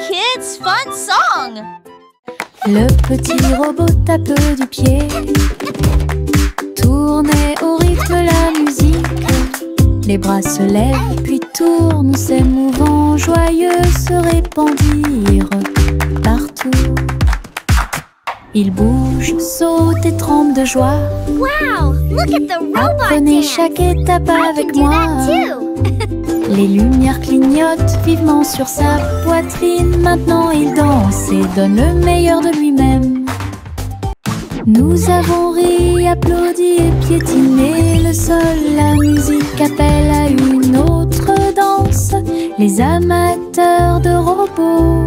kids' fun song. Le petit robot tape du pied, tournait au rythme la musique. Les bras se lèvent puis tournent, s'émouvant, joyeux se répandirent partout. Il bouge, saute et tremble de joie. Wow! Look at the robot Apprenez dance. chaque étape I avec can do moi. that too. Les lumières clignotent vivement sur sa poitrine. Maintenant il danse et donne le meilleur de lui-même. Nous avons ri, applaudi et piétiné. Le sol, la musique appelle à une autre danse. Les amateurs de robots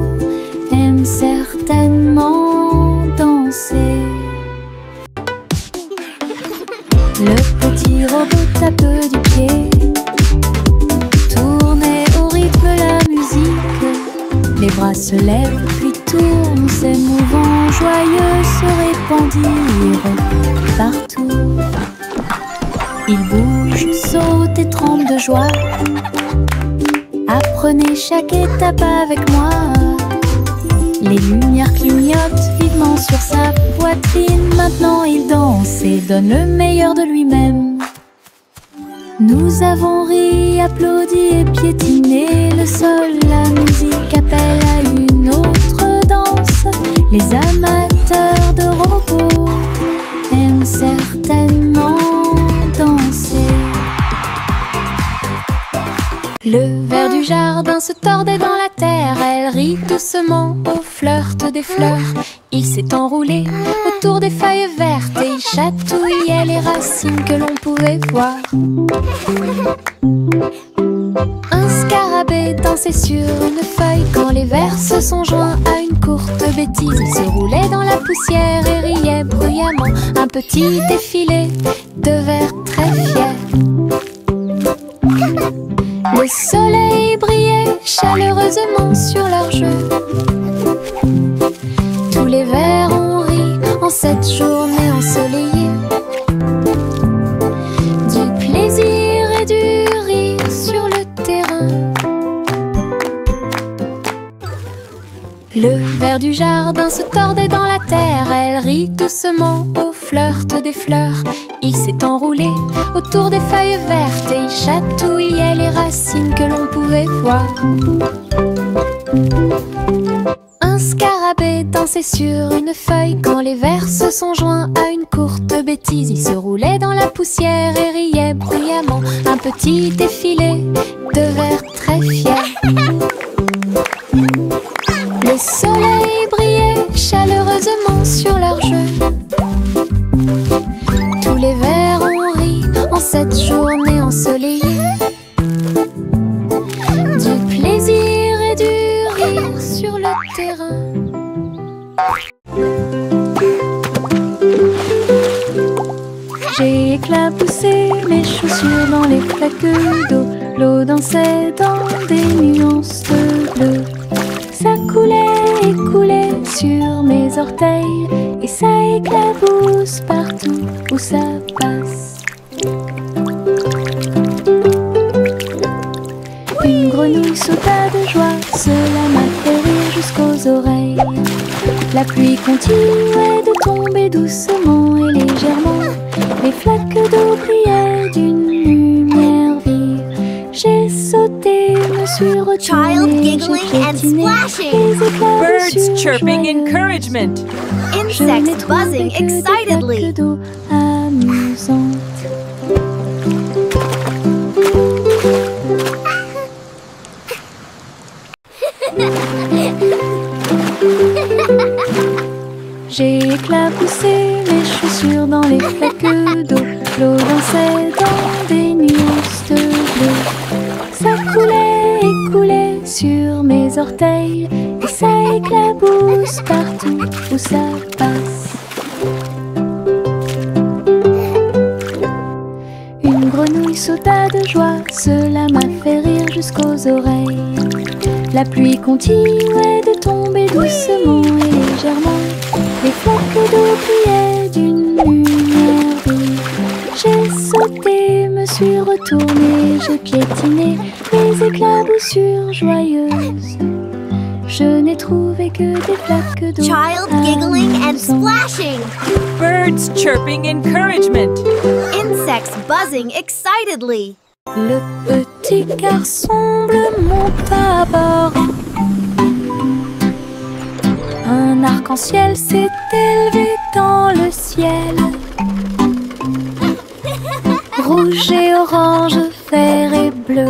aiment certainement danser. Le petit robot tape du pied, tournait au rythme la musique. Les bras se lèvent puis tournent, s'émouvant, joyeux se répandirent partout. Il bouge, saute et tremble de joie. Apprenez chaque étape avec moi. Les lumières clignotent vivement sur sa poitrine. Maintenant il danse et donne le meilleur de lui-même. Nous avons ri, applaudi et piétiné. Le sol, la musique appelle à une autre danse. Les amateurs de robots aiment certainement danser. Le ver du jardin se tordait dans la terre. Elle rit doucement au flirt des fleurs. Il s'est enroulé autour des feuilles vertes et il chatouillait les racines que l'on pouvait voir. Un scarabée dansait sur une feuille quand les vers se sont joints à une courte bêtise. Il se roulait dans la poussière et riait bruyamment. Un petit défilé de vers très fiers. Le soleil brillait chaleureusement sur leur jeu. Tous les vers ont ri en cette journée ensoleillée. Du plaisir et du rire sur le terrain. Le ver du jardin se tordait dans la terre. Elle rit doucement au flirt des fleurs. Il s'est enroulé autour des feuilles vertes et il chatouillait les racines que l'on pouvait voir. Un scarabée dansait sur une feuille quand les vers se sont joints à une courte bêtise. Il se roulait dans la poussière et riait bruyamment. Un petit défilé de vers très fiers. Le soleil brillait chaleureusement sur leur jeu. Tous les vers ont ri en cette journée ensoleillée. Du plaisir et du rire sur le terrain. J'ai éclaboussé mes chaussures dans les flaques d'eau. L'eau dansait dans des nuances de bleu. Ça coulait et coulait sur mes orteils et ça éclabousse partout où ça passe. Une grenouille sauta de joie, cela m'a fait rire jusqu'aux oreilles. La pluie continuait de tomber doucement et légèrement. Les flaques d'eau brillaient d'une lumière vive. J'ai sauté, me suis retournée, j'ai piétiné les éclats Birds chirping encouragement. Insects buzzing excitedly. d'eau amusante. J'ai éclaboussé mes chaussures dans les flaques d'eau. L'eau dansait dans des nuances de bleu. Ça coulait et coulait sur mes orteils et ça éclabousse partout où ça passe. Une grenouille sauta de joie, cela m'a fait rire jusqu'aux oreilles. La pluie continuait de tomber doucement et légèrement. Les flaques d'eau brillaient d'une lumière vive. J'ai sauté, me suis retournée, j'ai piétiné les éclaboussures joyeuses Je n'ai trouvé que des flaques d'eau. Child giggling and splashing. Birds chirping encouragement. Insects buzzing excitedly. Le petit garçon bleu monte à bord. Un arc-en-ciel s'est élevé dans le ciel. Rouge et orange, vert et bleu,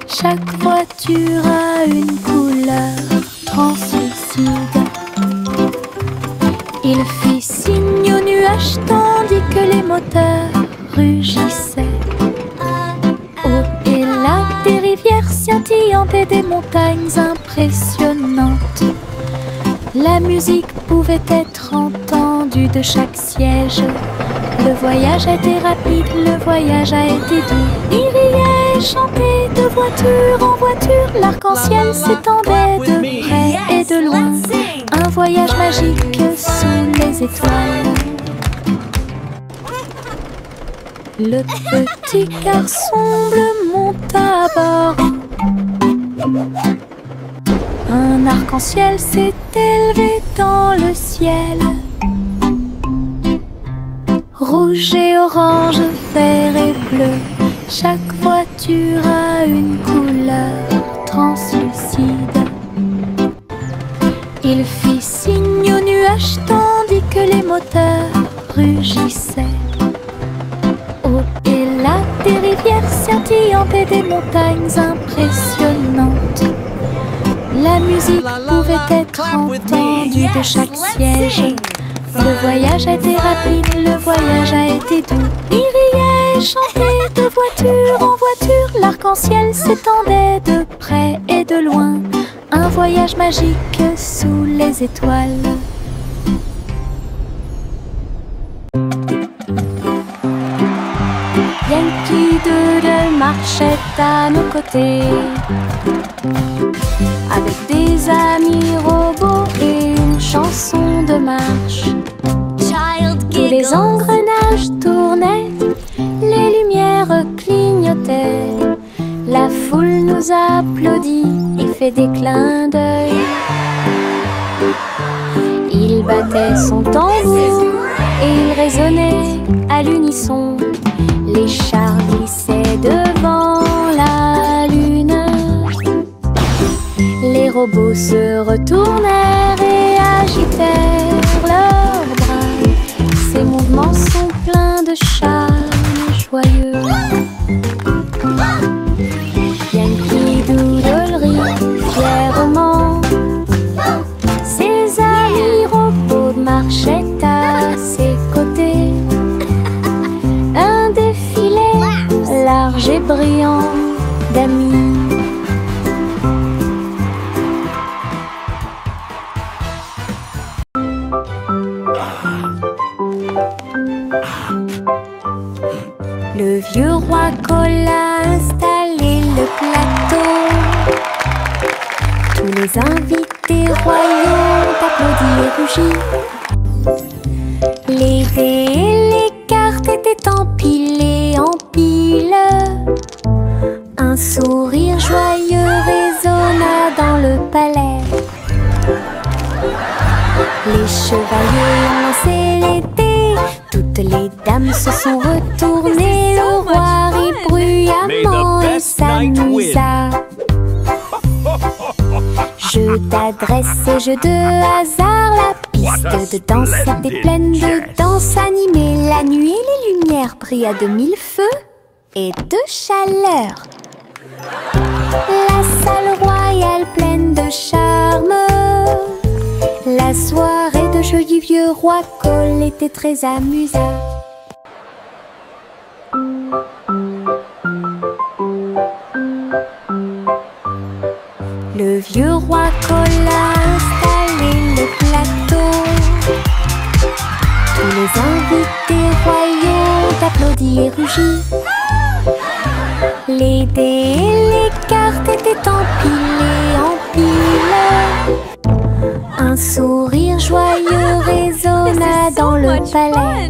chaque voiture a une couleur translucide. Il fit signe aux nuages tandis que les moteurs rugissaient. Au et là, des rivières scintillantes et des montagnes impressionnantes. La musique pouvait être entendue de chaque siège. Le voyage a été rapide, le voyage a été doux. Il riait et chantait de voiture en voiture. L'arc-en-ciel s'étendait de près et de loin. Un voyage magique sous les étoiles. Le petit garçon bleu monta à bord. Un arc-en-ciel s'est élevé dans le ciel. Rouge et orange, vert et bleu, chaque voiture a une couleur translucide. Il fit signe aux nuages tandis que les moteurs rugissaient. Au et là, des rivières scintillantes et des montagnes impressionnantes. La musique pouvait être entendue de chaque siège. Le voyage a été rapide, le voyage a été doux. Il riait et chantait de voiture en voiture. L'arc-en-ciel s'étendait de près et de loin. Un voyage magique sous les étoiles. Yankee Doodle marchait à nos côtés, avec des amis robots et une chanson de marche. Tous les engrenages tournaient, les lumières clignotaient. La foule nous applaudit et fait des clins d'œil. Il battait son tambour et il résonnait à l'unisson. Les chars glissaient devant la lune. Les robots se retournèrent et agitèrent leurs bras. Ces mouvements sont pleins de charme joyeux. Yankee Doodle rit fièrement. Ses amis robots marchaient à ses côtés. Un défilé large et brillant d'amis. Le vieux roi Cole a installé le plateau. Tous les invités royaux applaudis et rugis. Les dés et les cartes étaient empilés en piles. Un sourire joyeux résonna dans le palais. Les chevaliers ont lancé les dés. Toutes les dames se sont retournées. Le roi rit bruyamment et s'amusa. Jeu d'adresse et jeu de hasard. La piste de danse était pleine de danse animée. La nuit, les lumières brillaient à de mille feux et de chaleur. La salle royale pleine de charme. La soirée de jeu du vieux roi Cole était très amusante. Le vieux roi Cole a installé le plateau. Tous les invités royaux applaudis et rugis. Les dés et les cartes étaient empilés en piles. Un sourire joyeux résonna dans le palais.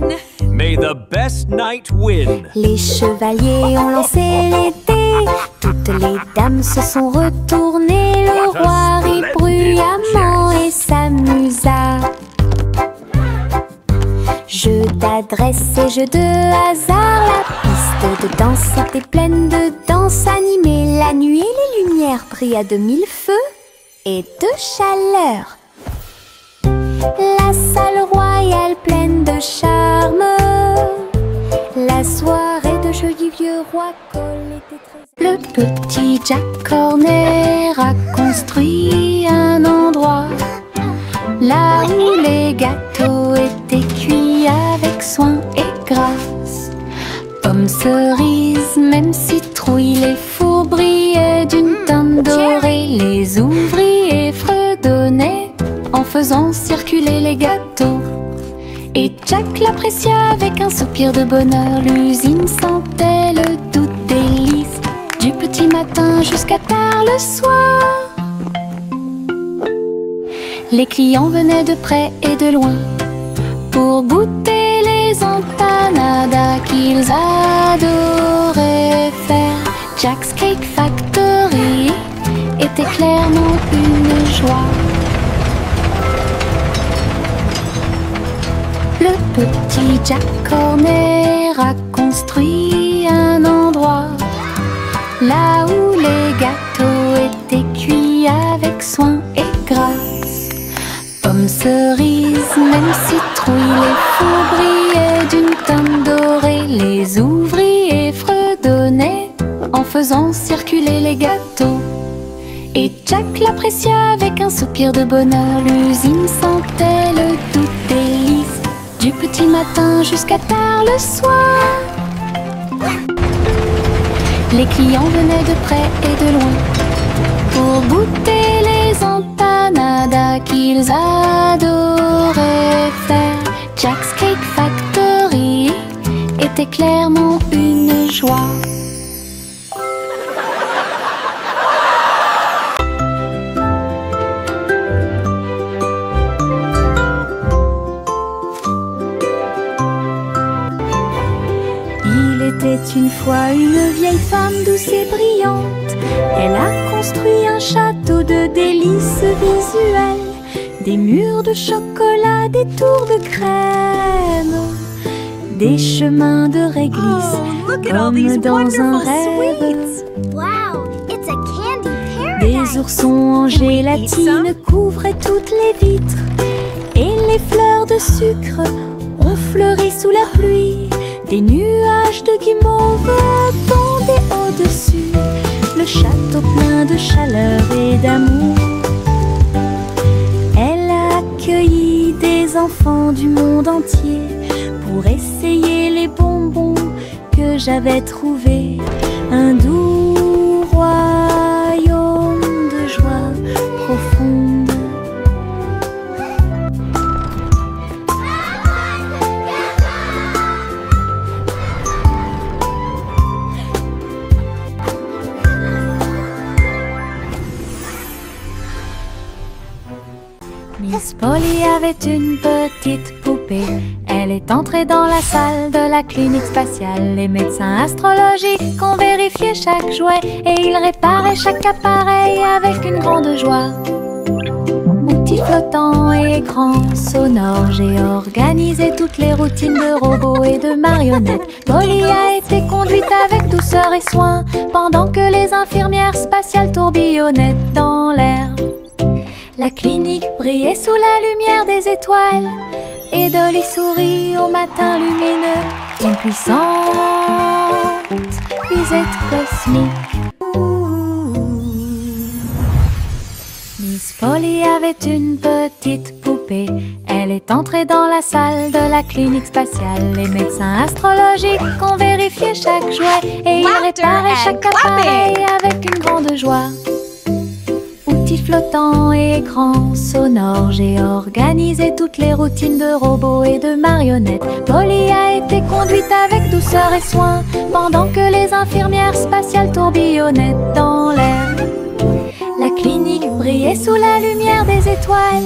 May the best knight win. Les chevaliers ont lancé les dés. Toutes les dames se sont retournées, le roi rit bruyamment et s'amusa. Jeu d'adresse et jeu de hasard, la piste de danse était pleine de danse animée. La nuit, les lumières brillaient de mille feux et de chaleur. La salle royale pleine de charme, la soirée de jeu du vieux roi Cole était très... Le petit Jack Horner a construit un endroit là où les gâteaux étaient cuits avec soin et grâce. Pommes, cerises, même citrouilles, les fours brillaient d'une teinte dorée. Les ouvriers fredonnaient en faisant circuler les gâteaux. Et Jack l'apprécia avec un soupir de bonheur. L'usine sentait le doux délice du petit matin jusqu'à tard le soir. Les clients venaient de près et de loin pour goûter les empanadas qu'ils adoraient faire. Jack's Cake Factory était clairement une joie. Le petit Jack Horner a construit un endroit là où les gâteaux étaient cuits avec soin et grâce. Pommes, cerises, même citrouilles, les fours brillaient d'une teinte dorée. Les ouvriers fredonnaient en faisant circuler les gâteaux. Et Jack l'apprécia avec un soupir de bonheur. L'usine sentait le doux délice du petit matin jusqu'à tard le soir. Les clients venaient de près et de loin pour goûter les empanadas qu'ils adoraient faire. Jack's Cake Factory était clairement une joie. C'était une fois une vieille femme douce et brillante. Elle a construit un château de délices visuelles, des murs de chocolat, des tours de crème, des chemins de réglisse comme dans un rêve. Wow, it's a candy Des paradise. oursons en gélatine couvraient toutes les vitres, et les fleurs de sucre ont fleuri sous la pluie. Des nuages de guimauve pendaient au-dessus, le château plein de chaleur et d'amour. Elle a accueilli des enfants du monde entier pour essayer les bonbons que j'avais trouvés. Un doux royaume de joie profonde. Miss Polly avait une petite poupée. Elle est entrée dans la salle de la clinique spatiale. Les médecins astrologiques ont vérifié chaque jouet et ils réparaient chaque appareil avec une grande joie. Outils flottants et écrans sonores, j'ai organisé toutes les routines de robots et de marionnettes. Polly a été conduite avec douceur et soin pendant que les infirmières spatiales tourbillonnaient dans l'air. La clinique brillait sous la lumière des étoiles et Dolly sourit au matin lumineux. Une puissante visite cosmique. Miss Polly avait une petite poupée. Elle est entrée dans la salle de la clinique spatiale. Les médecins astrologiques ont vérifié chaque jouet et ils réparaient chaque appareil avec une grande joie. Outils flottants et écrans sonores, j'ai organisé toutes les routines de robots et de marionnettes. Polly a été conduite avec douceur et soin pendant que les infirmières spatiales tourbillonnaient dans l'air. La clinique brillait sous la lumière des étoiles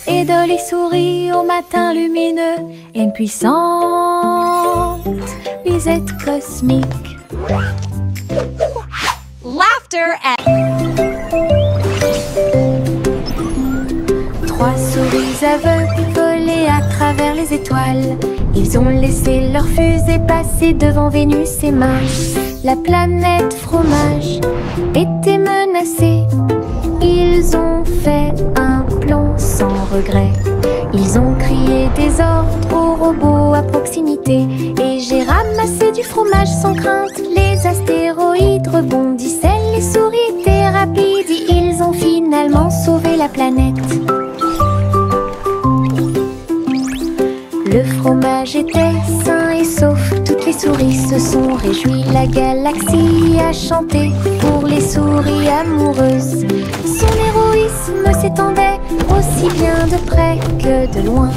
et Dolly sourit au matin lumineux. Une puissante visite cosmique. Laughter laughter and... 3 souris aveugles volaient à travers les étoiles. Ils ont laissé leur fusée passer devant Vénus et Mars. La planète fromage était menacée. Ils ont fait un plan sans regret. Ils ont crié des ordres aux robots à proximité. Et j'ai ramassé du fromage sans crainte. Les astéroïdes rebondissaient, les souris étaient rapides. Ils ont finalement sauvé la planète. Le fromage était sain et sauf. Toutes les souris se sont réjouies. La galaxie a chanté pour les souris amoureuses. Son héroïsme s'étendait aussi bien de près que de loin.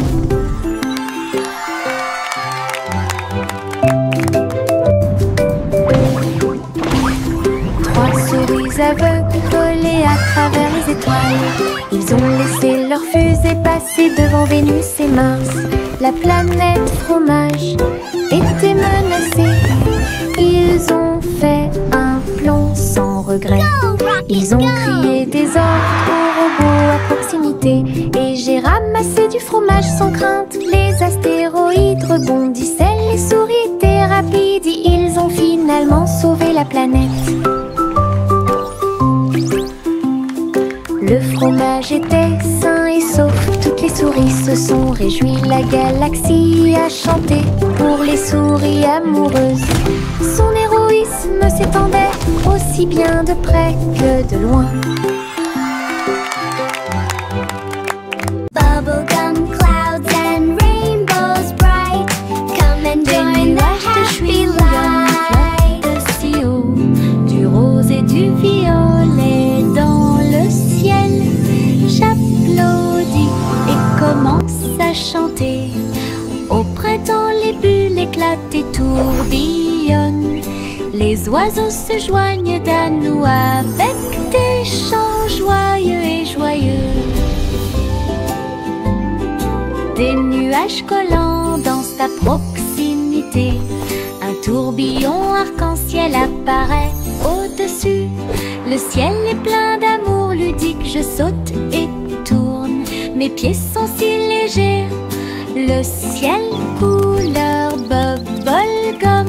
Trois souris aveugles volaient à travers les étoiles. Ils ont laissé leur fusée passer devant Vénus et Mars. La planète fromage était menacée. Ils ont fait un plan sans regret. Ils ont crié des ordres aux robots à proximité. Et j'ai ramassé du fromage sans crainte. Les astéroïdes rebondissaient, les souris étaient rapides. Ils ont finalement sauvé la planète. Le fromage était sain et sauf. Toutes les souris se sont réjouies. La galaxie a chanté pour les souris amoureuses. Son héroïsme s'étendait aussi bien de près que de loin. Bubblegum clouds and rainbows bright. Come and join the happy light. Si haut, du rose et du violet dans le ciel. J'applaudis et commence à chanter. Au printemps, les bulles éclatent et tourbillonnent. Les oiseaux se joignent à nous avec des chants joyeux et joyeux. Des nuages collants dansent à proximité. Un tourbillon arc-en-ciel apparaît au-dessus. Le ciel est plein d'amour ludique. Je saute et tourne. Mes pieds sont si légers. Le ciel couleur bubblegum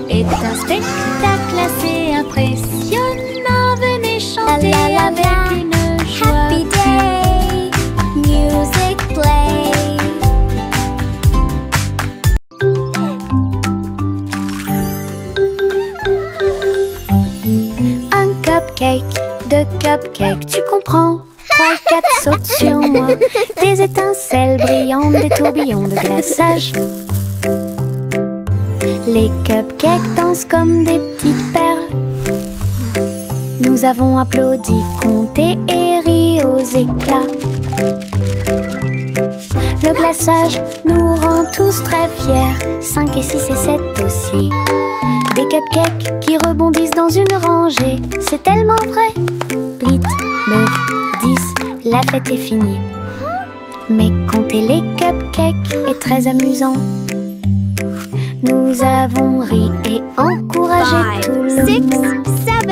est un spectacle assez impressionnant. Venez chanter avec une joie. Happy day, music play. Un cupcake, deux cupcakes, tu comprends? 3, 4 sautent sur moi. Des étincelles brillantes, des tourbillons de glaçage. Les cupcakes dansent comme des petites perles. Nous avons applaudi, compté et ri aux éclats. Le glaçage nous rend tous très fiers. 5 et 6 et 7 aussi. Des cupcakes qui rebondissent dans une rangée. C'est tellement vrai. 8, 9, 10, la fête est finie. Mais compter les cupcakes est très amusant. Nous avons ri et encouragé tout le 6, monde. 7.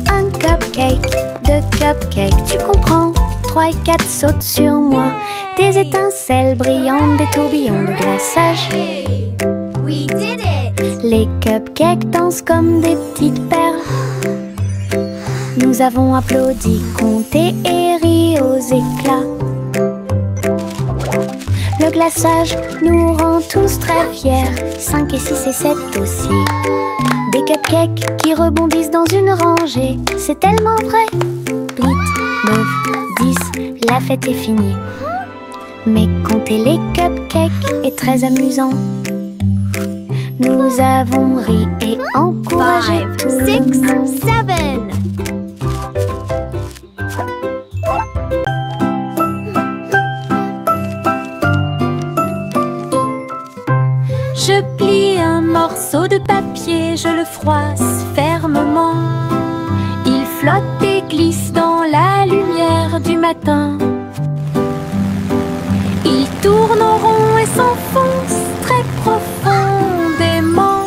Un cupcake, deux cupcakes, tu comprends? 3 et 4 sautent sur moi. Des étincelles brillantes, des tourbillons de glaçage. Hey, we did it! Les cupcakes dansent comme des petites perles. Nous avons applaudi, compté et ri aux éclats. Le glaçage nous rend tous très fiers. 5 et 6 et 7 aussi. Des cupcakes qui rebondissent dans une rangée. C'est tellement vrai. 8, 9, 10, la fête est finie. Mais compter les cupcakes est très amusant. Nous avons ri et encouragé 5, tout le 6, monde. 7. Je plie un morceau de papier, je le froisse fermement. Il flotte et glisse dans la lumière du matin. Il tourne en rond et s'enfonce très profondément.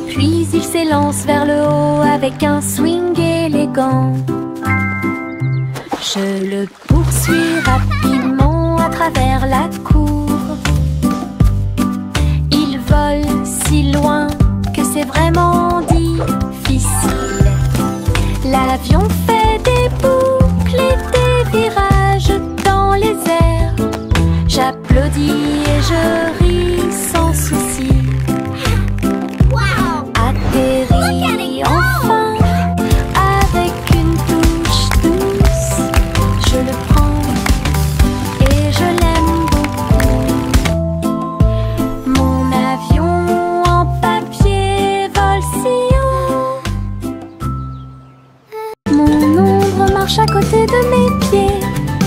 Puis il s'élance vers le haut avec un swing élégant. Je le poursuis rapidement à travers la cour. Il vole si loin que c'est vraiment difficile. L'avion fait des boucles et des virages dans les airs. J'applaudis et je ris sans souci. Atterri enfin avec une touche douce. Je le prends et je l'aime beaucoup. Mon avion en papier vole si haut. Mon ombre marche à côté de mes pieds.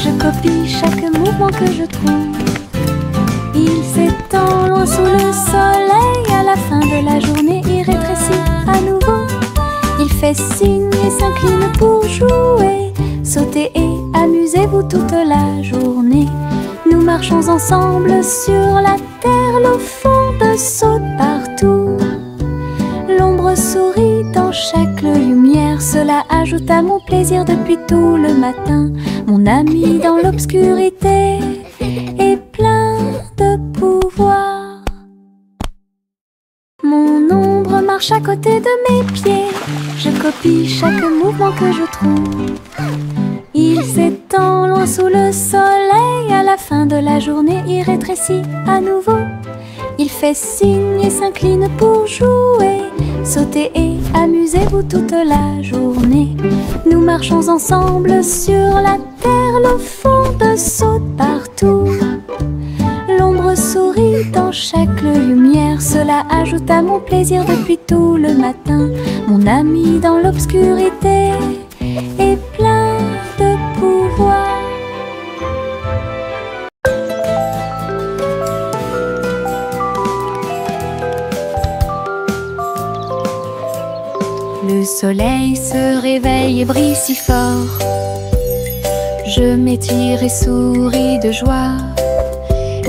Je copie chaque mouvement que je trouve. Il s'étend loin sous le soleil. À la fin de la journée, il rétrécit à nouveau. Il fait signe et s'incline pour jouer. Sautez et amusez-vous toute la journée. Nous marchons ensemble sur la terre. L'eau fonde saute partout. L'ombre sourit dans chaque lumière. Cela ajoute à mon plaisir depuis tout le matin. Mon ami dans l'obscurité est plein de pouvoir. Mon ombre marche à côté de mes pieds. Je copie chaque mouvement que je trouve. Il s'étend loin sous le soleil. À la fin de la journée, il rétrécit à nouveau. Il fait signe et s'incline pour jouer. Sautez et amusez-vous toute la journée. Nous marchons ensemble sur la terre. L'eau fonde saute partout. L'ombre sourit dans chaque lumière. Cela ajoute à mon plaisir depuis tout le matin. Mon ami dans l'obscurité est plein de pouvoir. Le soleil se réveille et brille si fort. Je m'étire et souris de joie.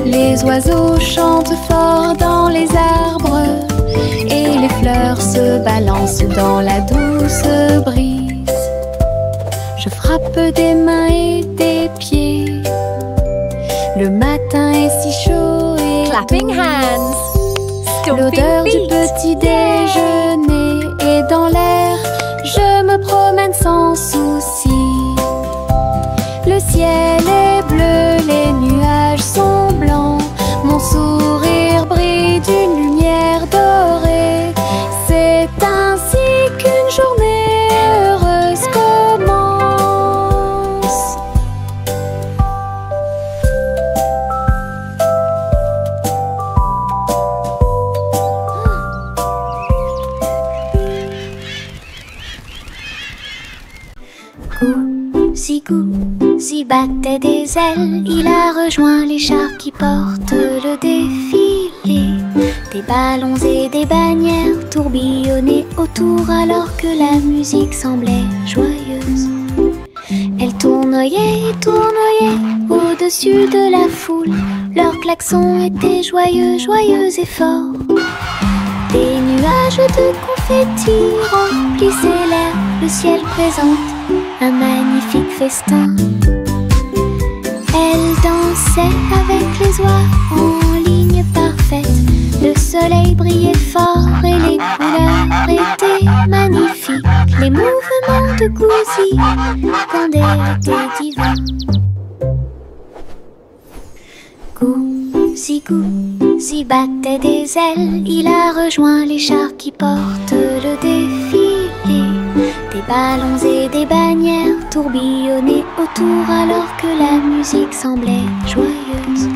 Les oiseaux chantent fort dans les arbres et les fleurs se balancent dans la douce brise. Je frappe des mains et des pieds. Le matin est si chaud et Clapping hands. l'odeur Stomping du feet. petit déjeuner est dans l'air. Je me promène sans souci. Le ciel est bleu, les nuages sont blancs. Mon sourire brille d'une lumière dorée. C'est ainsi qu'une journée heureuse commence. Gousi battait des ailes. Il a rejoint les chars qui portent le défilé. Des ballons et des bannières tourbillonnaient autour alors que la musique semblait joyeuse. Elle tournoyait et tournoyait au-dessus de la foule. Leurs klaxons étaient joyeux, joyeux et forts. Des nuages de confettis remplissaient l'air. Le ciel présente un magnifique festin. Elle dansait avec les oies en ligne parfaite. Le soleil brillait fort et les couleurs étaient magnifiques. Les mouvements de Gousi quand elle était divin. Gousi battait des ailes. Il a rejoint les chars qui portent le défilé. Des ballons et des bannières tourbillonnaient autour alors que la musique semblait joyeuse.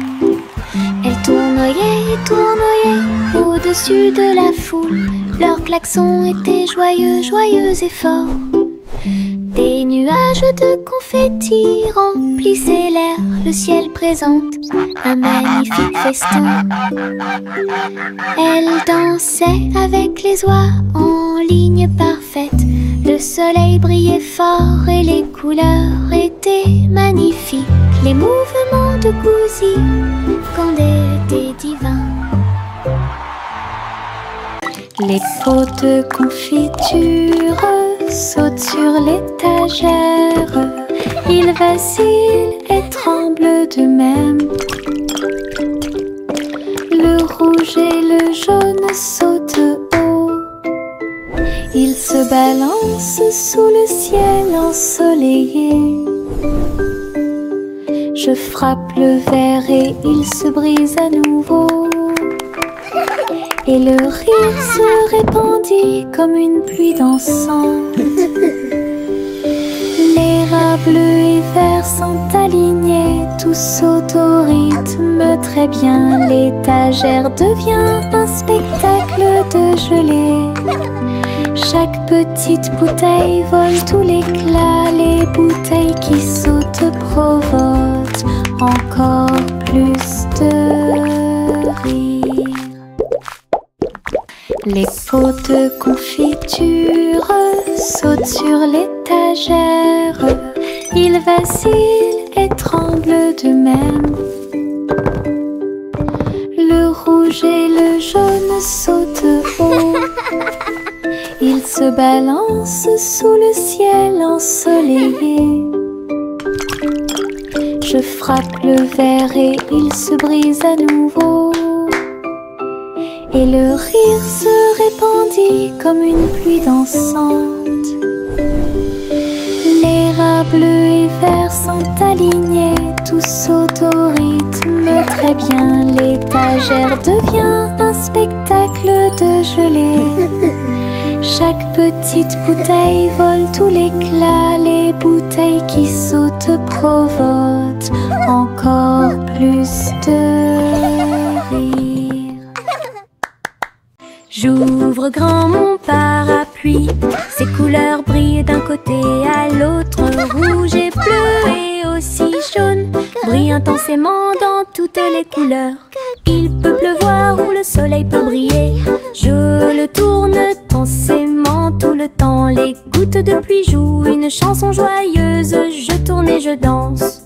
Elle tournoyait et tournoyait au-dessus de la foule. Leurs klaxons étaient joyeux, joyeux et forts. Des nuages de confettis remplissaient l'air. Le ciel présente un magnifique festin. Elle dansait avec les oies en ligne parfaite. Le soleil brillait fort et les couleurs étaient magnifiques. Les mouvements de Gouzi Condé étaient divins. Les pots de confiture sautent sur l'étagère. Ils vacillent et tremblent d'eux-mêmes. Le rouge et le jaune sautent haut. Ils se balancent sous le ciel ensoleillé. Je frappe le verre et il se brise à nouveau. Et le rire se répandit comme une pluie dansante. Les rats bleus et verts sont alignés, tous sautent au rythme très bien. L'étagère devient un spectacle de gelée. Chaque petite bouteille vole tout l'éclat. Les bouteilles qui sautent provoquent encore plus de rire. Les pots de confiture sautent sur l'étagère. Ils vacillent et tremblent d'eux-mêmes. Le rouge et le jaune sautent haut. Ils se balancent sous le ciel ensoleillé. Je frappe le verre et il se brise à nouveau. Et le rire se répandit comme une pluie dansante. Les rats bleus et verts sont alignés, tous sautent au rythme très bien. L'étagère devient un spectacle de gelée. Chaque petite bouteille vole tout l'éclat. Les bouteilles qui sautent provoquent encore plus de rire. J'ouvre grand mon parapluie, ses couleurs brillent d'un côté à l'autre. Rouge et bleu et aussi jaune brillent intensément dans toutes les couleurs. Il peut pleuvoir ou le soleil peut briller. Je le tourne intensément tout le temps. Les gouttes de pluie jouent une chanson joyeuse. Je tourne et je danse.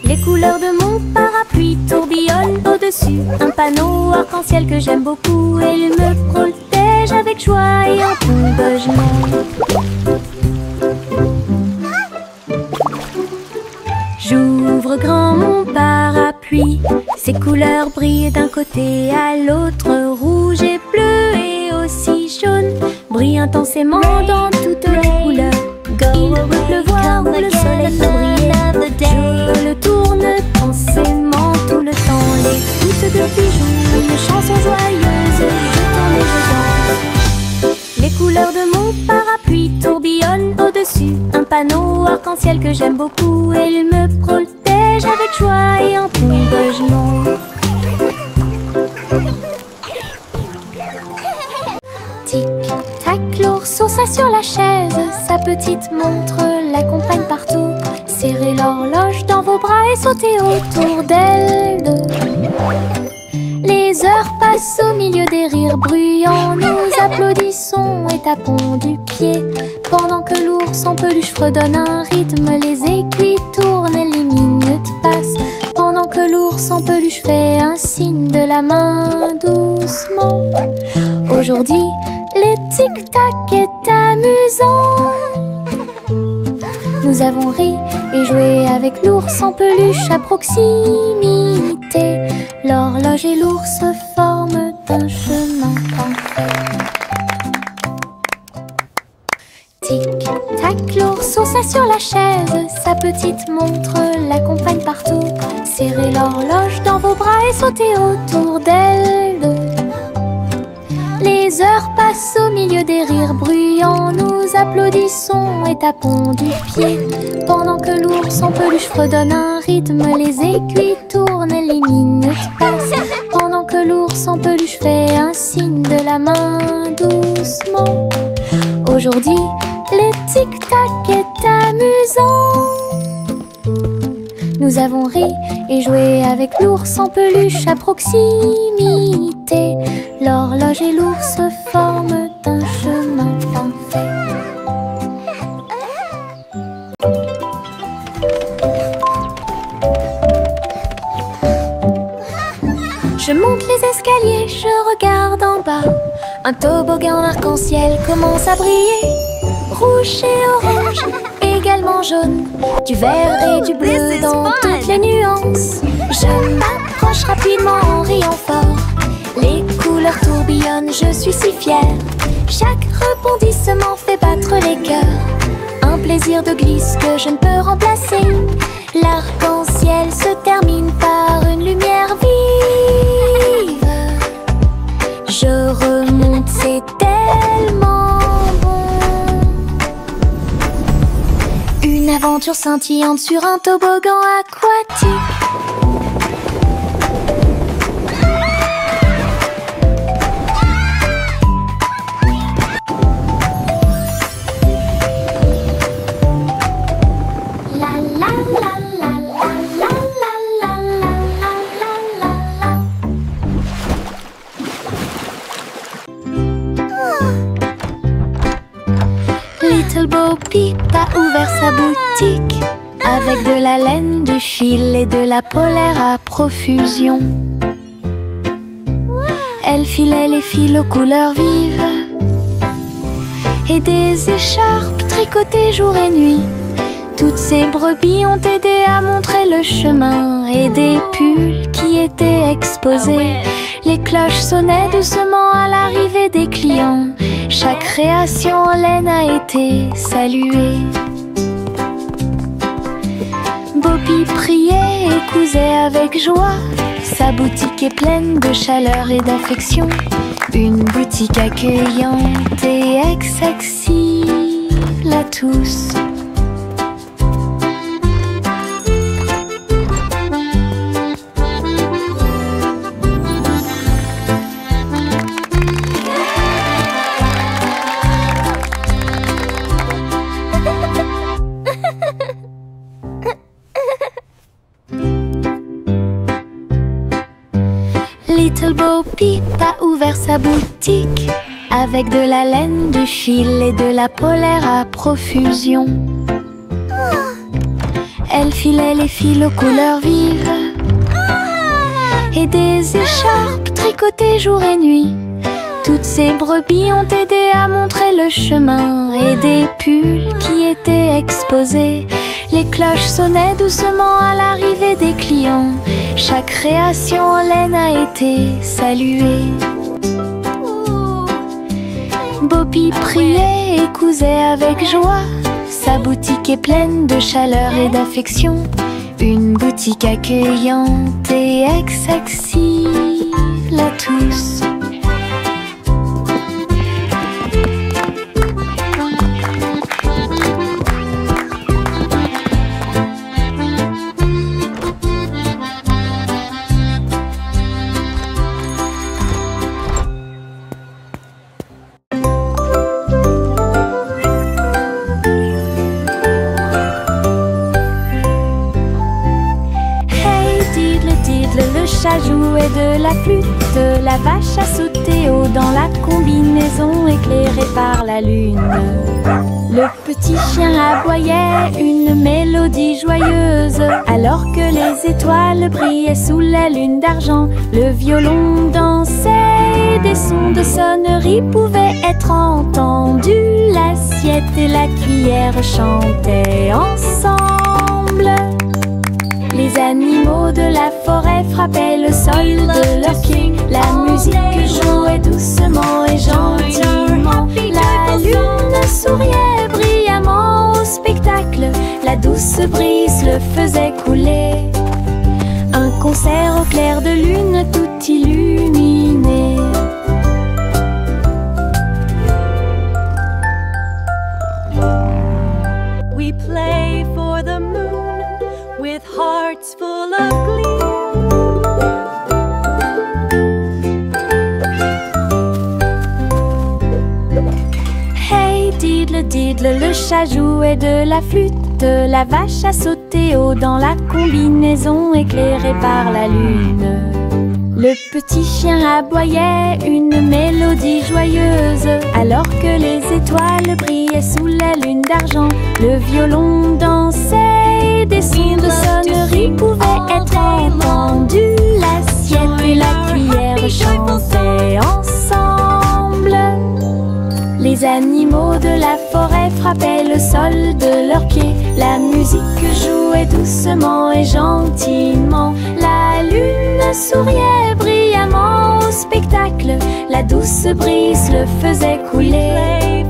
Les couleurs de mon parapluie tourbillonnent au-dessus. Un panneau arc-en-ciel que j'aime beaucoup. Et il me protège avec joie et en tombe je m'aime. J'ouvre grand mon parapluie, ses couleurs brillent d'un côté à l'autre. Rouge et bleu et aussi jaune brillent intensément dans toutes les couleurs. Il peut pleuvoir ou le soleil peut briller. Je le tourne intensément tout le temps. Les gouttes de pluie jouent une chanson joyeuse. Je tourne et je danse. Les couleurs de mon parapluie tourbillonnent au-dessus. Un panneau arc-en-ciel que j'aime beaucoup. Et il me protège avec joie et en tombe-je-non. Tic-tac, l'ourson s'assoit sur la chaise. Sa petite montre l'accompagne partout. Serrez l'horloge dans vos bras et sautez autour d'elle. Les heures passent au milieu des rires bruyants. Nous applaudissons et tapons du pied. Pendant que l'ours en peluche fredonne un rythme, les aiguilles tournent et les minutes passent. Pendant que l'ours en peluche fait un signe de la main doucement. Aujourd'hui, le tic-tac est amusant. Nous avons ri et joué avec l'ours en peluche à proximité. L'horloge et l'ours forment un chemin parfait. Tic-tac, l'ourson s'assoit sur la chaise. Sa petite montre l'accompagne partout. Serrez l'horloge dans vos bras et sautez autour d'elle. Les heures passent au milieu des rires bruyants. Nous applaudissons et tapons du pied. Pendant que l'ours en peluche fredonne un rythme, les aiguilles tournent et les minutes passent. Pendant que l'ours en peluche fait un signe de la main doucement. Aujourd'hui, le tic-tac est amusant. Nous avons ri et joué avec l'ours en peluche à proximité. L'horloge et l'ours forment un chemin parfait. les escaliers, je regarde en bas. Un toboggan arc-en-ciel commence à briller. Rouge et orange, également jaune. Du vert et du bleu dans toutes les nuances. Je m'approche rapidement en riant fort. Les couleurs tourbillonnent, je suis si fière. Chaque rebondissement fait battre les cœurs. Un plaisir de glisse que je ne peux remplacer. L'arc-en-ciel se termine par une lumière vive. Je remonte, c'est tellement bon. Une aventure scintillante sur un toboggan aquatique. Little Bo Peep a ouvert sa boutique avec de la laine, du fil et de la polaire à profusion. Elle filait les fils aux couleurs vives et des écharpes tricotées jour et nuit. Toutes ces brebis ont aidé à montrer le chemin et des pulls qui étaient exposés. Les cloches sonnaient doucement à l'arrivée des clients. Chaque création en laine a été saluée. Bobby priait et cousait avec joie. Sa boutique est pleine de chaleur et d'affection. Une boutique accueillante et accessible à tous. Little Bo Peep a ouvert sa boutique avec de la laine, du fil et de la polaire à profusion. Elle filait les fils aux couleurs vives et des écharpes tricotées jour et nuit. Toutes ces brebis ont aidé à montrer le chemin et des pulls qui étaient exposés. Les cloches sonnaient doucement à l'arrivée des clients. Chaque création en laine a été saluée. Bobby priait et cousait avec joie. Sa boutique est pleine de chaleur et d'affection. Une boutique accueillante et accessible à tous. Jouait de la flûte, la vache a sauté haut dans la combinaison éclairée par la lune. Le petit chien aboyait une mélodie joyeuse alors que les étoiles brillaient sous la lune d'argent. Le violon dansait et des sons de sonnerie pouvaient être entendus. L'assiette et la cuillère chantaient ensemble. Les animaux de la forêt frappaient le sol de leur pied. La musique jouait doucement et gentiment. La lune souriait brillamment au spectacle. La douce brise le faisait couler. Un concert au clair de lune tout illuminé. We play for the moon with hearts full of glee. Hey diddle diddle, le chat jouait de la flûte. La vache a sauté haut dans la combinaison éclairée par la lune. Le petit chien aboyait une mélodie joyeuse alors que les étoiles brillaient sous la lune d'argent. Le violon dansait et des sons de sonnerie pouvaient être entendus. La l'assiette et la cuillère chantaient ensemble. Les animaux de la forêt frappaient le sol de leurs pieds. La musique jouait doucement et gentiment. La lune souriait brillamment au spectacle. La douce brise le faisait couler.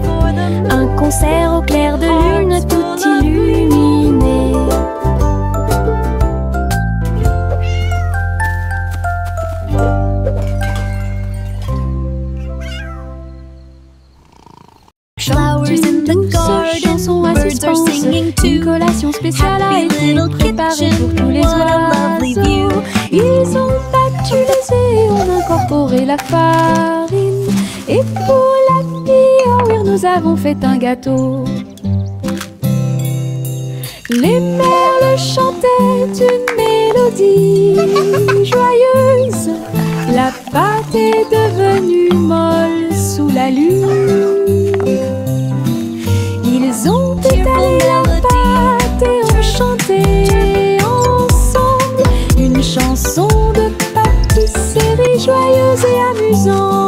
Un concert au clair de lune tout illuminé. Flowers in the garden, birds are singing too. Une collation spéciale a été préparée pour tous les oiseaux. Ils ont battu les œufs et ont incorporé la farine. Et pour la Piauir, nous avons fait un gâteau. Les merles chantaient une mélodie joyeuse. La pâte est devenue molle sous la lune. Ils ont étalé la pâte et ont chanté ensemble une chanson de pâtisserie joyeuse et amusante.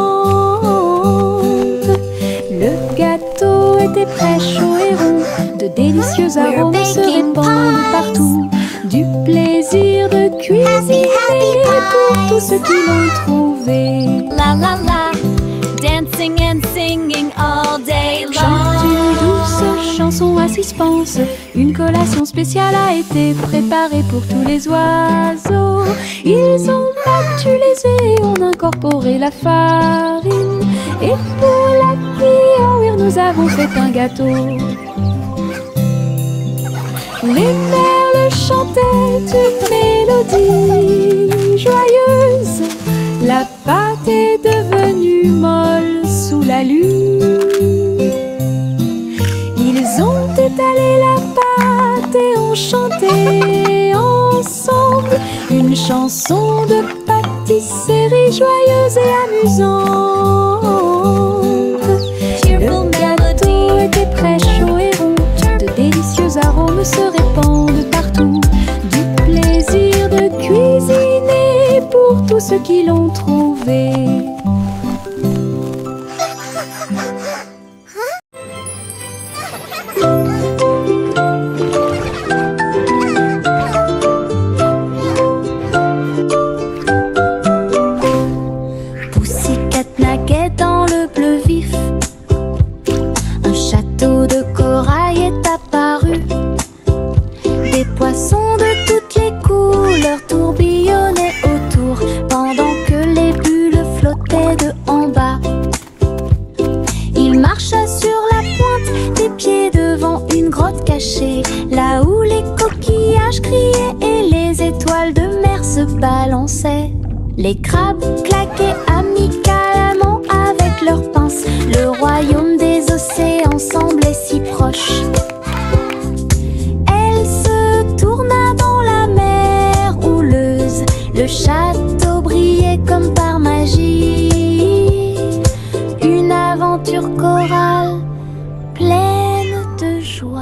Le gâteau était prêt, chaud et rond. De délicieux arômes se répandent partout. Du plaisir de cuisiner pour tous ceux qui l'ont trouvé. La la la, dancing and singing all day long. Chante une douce chanson à suspense. Une collation spéciale a été préparée pour tous les oiseaux. Ils ont battu les œufs et ont incorporé la farine. Et pour la Piauir, nous avons fait un gâteau. Les merles chantaient une mélodie joyeuse. La pâte est devenue molle sous la lune. Ils ont étalé la pâte et ont chanté ensemble une chanson de pâtisserie joyeuse et amusante. Le gâteau était prêt, chaud et rond. De délicieux arômes se répandent partout. Du plaisir de cuisiner pour tous ceux qui l'ont trouvé. Pussycat naquait dans le bleu vif. Un château de corail est apparu. Des poissons de toutes les couleurs tourbillonnaient autour, pendant que les bulles flottaient de en bas. Il marcha sur la pointe des pieds devant une grotte cachée, là où les coquillages criaient et les étoiles de mer se balançaient. Les crabes claquaient amicalement avec leurs pinces. Le royaume des océans semblait si proche. Elle se tourna dans la mer houleuse. Le château brillait comme par magie. Une aventure chorale pleine de joie.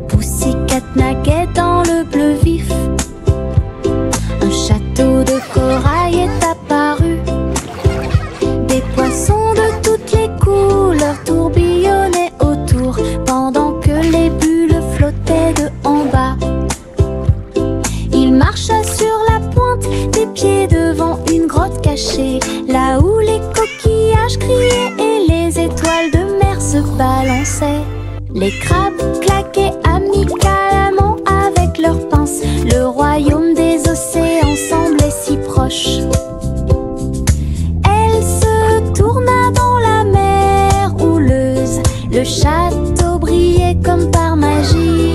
Pussycat naquait dans le bleu vif. Un château de corail est apparu. Des poissons de toutes les couleurs tourbillonnaient autour, pendant que les bulles flottaient de en bas. Il marcha sur la pointe des pieds devant une grotte cachée, là où les coquillages criaient et les étoiles de mer se balançaient. Les crabes claquaient amicalement avec leurs pinces. Le royaume des océans semblait si proche. Elle se tourna dans la mer houleuse. Le château brillait comme par magie.